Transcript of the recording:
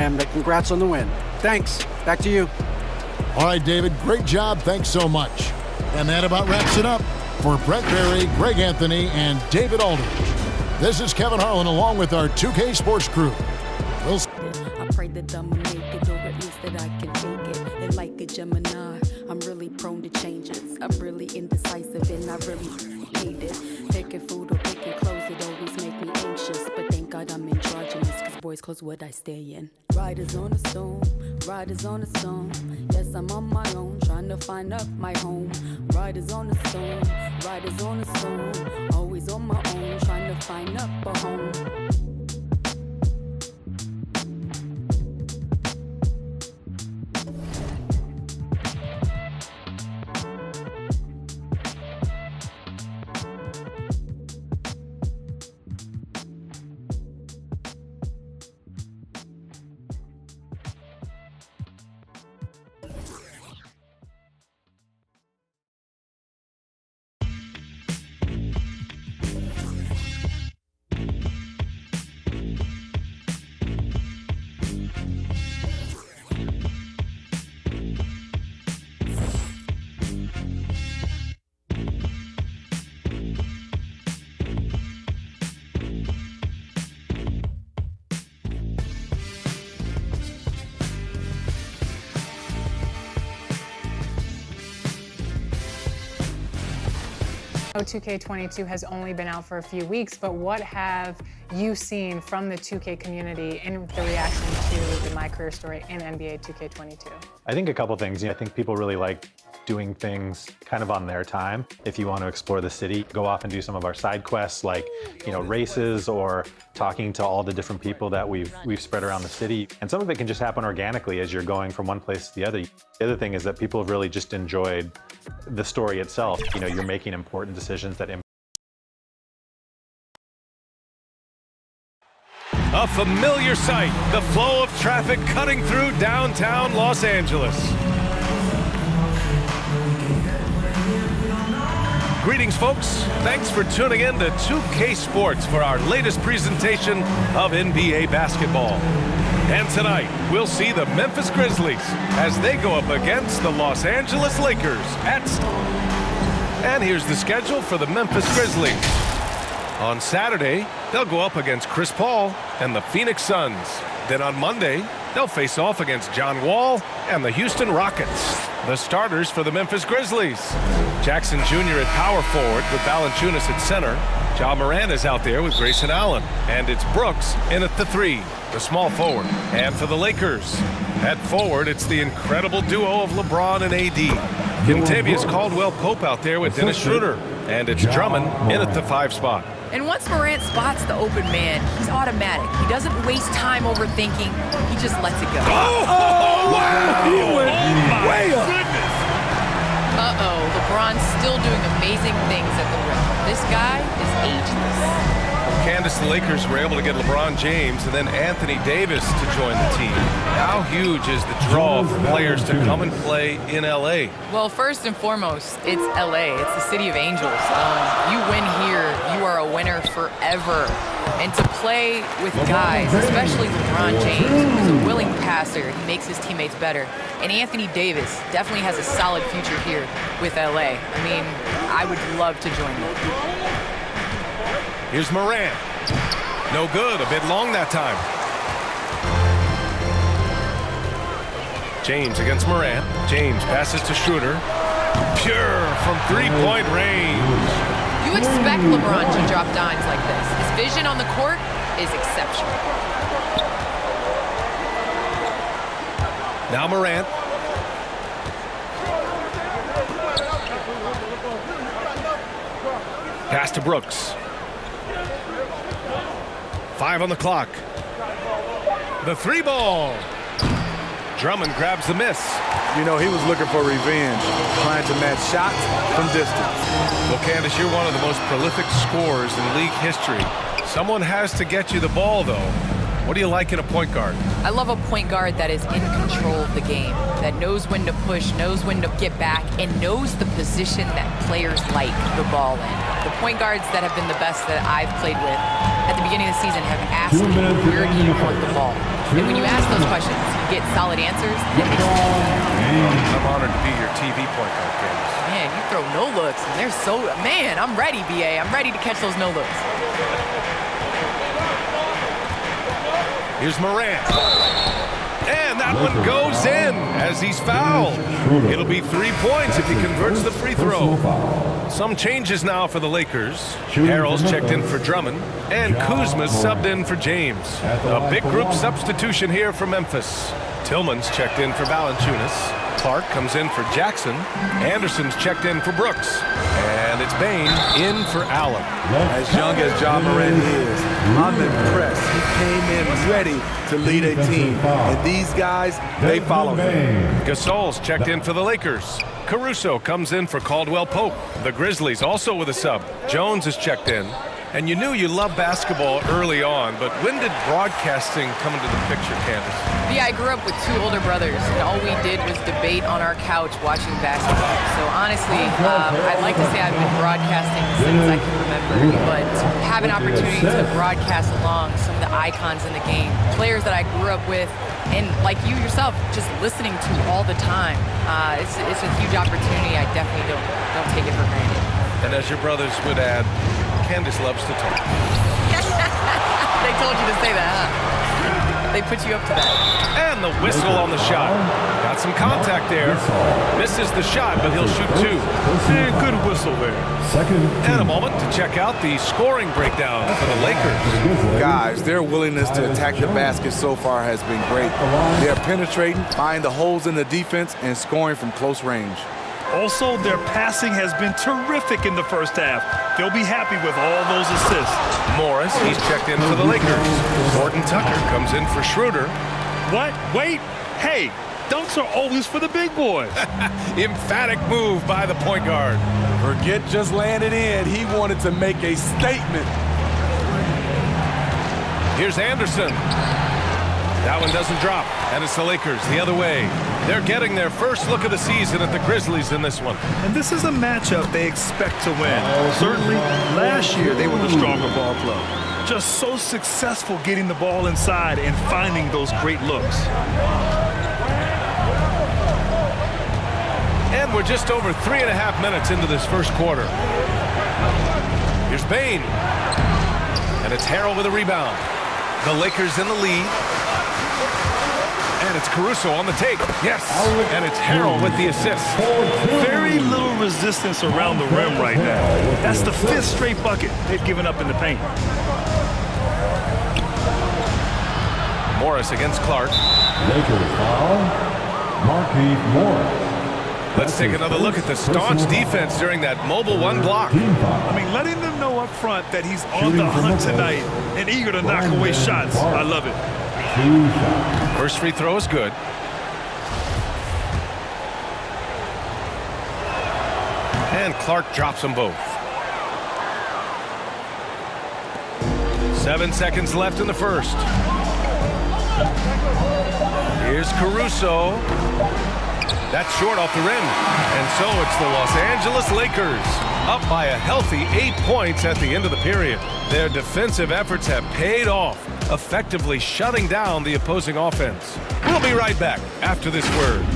And congrats on the win. Thanks. Back to you. All right, David, great job. Thanks so much. And that about wraps it up for Brett Berry, Greg Anthony, and David Aldridge. This is Kevin Harlan along with our 2K Sports crew. We'll I pray that I'ma make it, or at least that I can take it. And like a Gemini, I'm really prone to changes. I'm really indecisive and I really hate it. Picking food or picking clothes, it always make me anxious. But thank God I'm androgynous, cause boys clothes what I stay in. Riders on a storm, riders on a storm. Yes, I'm on my own, trying to find up my home. Riders on a storm, riders on a storm. Always on my own, trying to find up a home. Oh, 2K22 has only been out for a few weeks, but what have you seen from the 2K community in the reaction to the My Career Story in NBA 2K22? I think a couple things. I think people really like doing things kind of on their time. If you want to explore the city, go off and do some of our side quests like, races or talking to all the different people that we've spread around the city. And some of it can just happen organically as you're going from one place to the other. The other thing is that people have really just enjoyed the story itself. You're making important decisions that impact. A familiar sight, the flow of traffic cutting through downtown Los Angeles. Greetings, folks. Thanks for tuning in to 2K Sports for our latest presentation of NBA basketball. And tonight, we'll see the Memphis Grizzlies as they go up against the Los Angeles Lakers at... And here's the schedule for the Memphis Grizzlies. On Saturday, they'll go up against Chris Paul and the Phoenix Suns. Then on Monday, they'll face off against John Wall and the Houston Rockets. The starters for the Memphis Grizzlies: Jackson Jr. at power forward with Valanciunas at center. Ja Morant is out there with Grayson Allen. And it's Brooks in at the 3, the small forward. And for the Lakers, at forward, it's the incredible duo of LeBron and AD. Kentavious Caldwell-Pope out there with Dennis Schroeder. And it's Drummond in at the 5 spot. And once Morant spots the open man, he's automatic. He doesn't waste time overthinking. He just lets it go. Oh, wow! He went way up. Uh-oh, LeBron's still doing amazing things at the rim. This guy is ageless. Candace, the Lakers were able to get LeBron James and then Anthony Davis to join the team. How huge is the draw for players to come and play in L.A.? Well, first and foremost, it's L.A. It's the city of angels. You win here, you are a winner forever. And to play with guys, especially LeBron James, who's a willing passer, he makes his teammates better. And Anthony Davis definitely has a solid future here with L.A. I mean, I would love to join them. Here's Morant. No good, a bit long that time. James against Morant. James passes to Schroeder. Pure from three-point range. You expect LeBron to drop dimes like this. His vision on the court is exceptional. Now Morant. Pass to Brooks. 5 on the clock. The 3 ball. Drummond grabs the miss. He was looking for revenge, trying to match shots from distance. Well, Candace, you're one of the most prolific scorers in league history. Someone has to get you the ball, though. What do you like in a point guard? I love a point guard that is in control of the game, that knows when to push, knows when to get back, and knows the position that players like the ball in. The point guards that have been the best that I've played with at the beginning of the season have asked me, where do you want the ball? And when you ask those questions, you get solid answers. I'm honored to be your TV point guard, Candace. Man, you throw no looks, and they're so, man, I'm ready, BA. I'm ready to catch those no looks. Here's Morant. And that one goes in as he's fouled. It'll be 3 points if he converts the free throw. Some changes now for the Lakers. Harrell's checked in for Drummond, and Kuzma's subbed in for James. A big group substitution here for Memphis. Tillman's checked in for Valanciunas. Clark comes in for Jackson. Anderson's checked in for Brooks. And it's Bane in for Allen. As young as Ja Morant is, I'm impressed. He came in ready to lead a team. And these guys, they follow him. Gasol's checked in for the Lakers. Caruso comes in for Caldwell Pope. The Grizzlies also with a sub. Jones is checked in. And you knew you loved basketball early on, but when did broadcasting come into the picture, Candace? Yeah, I grew up with 2 older brothers, and all we did was debate on our couch watching basketball. So honestly, I'd like to say I've been broadcasting since I can remember, but have an opportunity to broadcast along some of the icons in the game, players that I grew up with, and like you yourself, just listening to all the time. It's a huge opportunity. I definitely don't take it for granted. And as your brothers would add, Candace loves to talk. They told you to say that, huh? They put you up to that. And the whistle on the shot. Got some contact there. Misses the shot, but he'll shoot 2. Yeah, good whistle there. And a moment to check out the scoring breakdown for the Lakers. Guys, their willingness to attack the basket so far has been great. They're penetrating, finding the holes in the defense, and scoring from close range. Also, their passing has been terrific in the first half. They'll be happy with all those assists. Morris, he's checked in for the Lakers. Gordon Tucker comes in for Schroeder. What? Wait. Hey, dunks are always for the big boys. Emphatic move by the point guard. Forget just laying it in. He wanted to make a statement. Here's Anderson. That one doesn't drop, and it's the Lakers the other way. They're getting their first look of the season at the Grizzlies in this one. And this is a matchup they expect to win. Certainly, last year they were the stronger ball club. Just so successful getting the ball inside and finding those great looks. And we're just over 3.5 minutes into this first quarter. Here's Bane. And it's Harrell with a rebound. The Lakers in the lead. And it's Caruso on the take. Yes. And it's Harrell with the assist. Very little resistance around the rim right now. That's the 5th straight bucket they've given up in the paint. Morris against Clark. Lakers foul. Markieff Morris. Let's take another look at the staunch defense during that mobile 1 block. I mean, letting them know up front that he's on the hunt tonight and eager to knock away shots. I love it. First free throw is good. And Clark drops them both. 7 seconds left in the first. Here's Caruso. That's short off the rim. And so it's the Los Angeles Lakers up by a healthy 8 points at the end of the period. Their defensive efforts have paid off, effectively shutting down the opposing offense. We'll be right back after this word.